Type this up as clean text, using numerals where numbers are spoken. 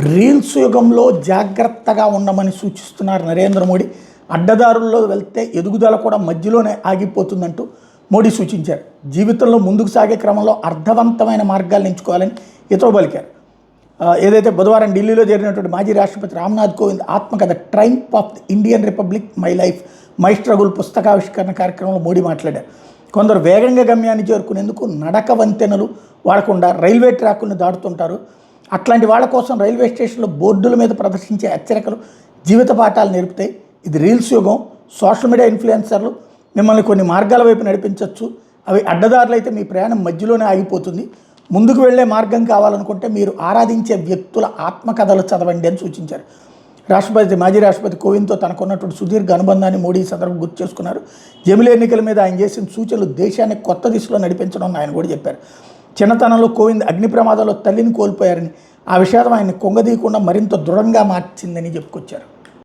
Reels యుగంలో జాగ్రత్తగా ఉండమని సూచిస్తున్నారు నరేంద్ర మోడీ. అడ్డదారుల్లో వెళ్తే ఎదుగుదల కూడా మధ్యలోనే ఆగిపోతుందంటూ మోడీ సూచించారు. జీవితంలో ముందుకు సాగే క్రమంలో అర్థవంతమైన మార్గాలను ఎంచుకోవాలని హితవు పలికారు. ఏదైతే బుధవారం ఢిల్లీలో జరిగినటువంటి మాజీ రాష్ట్రపతి రామ్నాథ్ కోవింద్ ఆత్మకథ triumph of the Indian republic my life my struggle పుస్తకావిష్కరణ కార్యక్రమంలో మోడీ మాట్లాడారు. కొందరు వేగంగా గమ్యాన్ని చేరుకునేందుకు నడక వంతెనలు వాడకుండా రైల్వే ట్రాకులను దాటుతుంటారు. అట్లాంటి వాళ్ళ కోసం రైల్వే స్టేషన్లో బోర్డుల మీద ప్రదర్శించే హెచ్చరికలు జీవిత పాఠాలు నేర్పుతాయి. ఇది రీల్స్ యుగం. సోషల్ మీడియా ఇన్ఫ్లుయెన్సర్లు మిమ్మల్ని కొన్ని మార్గాల వైపు నడిపించవచ్చు. అవి అడ్డదారులు అయితే మీ ప్రయాణం మధ్యలోనే ఆగిపోతుంది. ముందుకు వెళ్లే మార్గం కావాలనుకుంటే మీరు ఆరాధించే వ్యక్తుల ఆత్మకథలు చదవండి అని సూచించారు. మాజీ రాష్ట్రపతి కోవింద్తో తనకున్నటువంటి సుదీర్ఘ అనుబంధాన్ని మోడీ సందర్భం గుర్తు చేసుకున్నారు. జమిలి ఎన్నికల మీద ఆయన చేసిన సూచనలు దేశాన్ని కొత్త దిశలో నడిపించడం ఆయన కూడా చెప్పారు. చిన్నతనంలో కోవింద్ అగ్ని ప్రమాదంలో తల్లిని కోల్పోయారని, ఆ విషాదం ఆయన్ని కుంగదీయకుండా మరింత దృఢంగా మార్చిందని చెప్పుకొచ్చారు.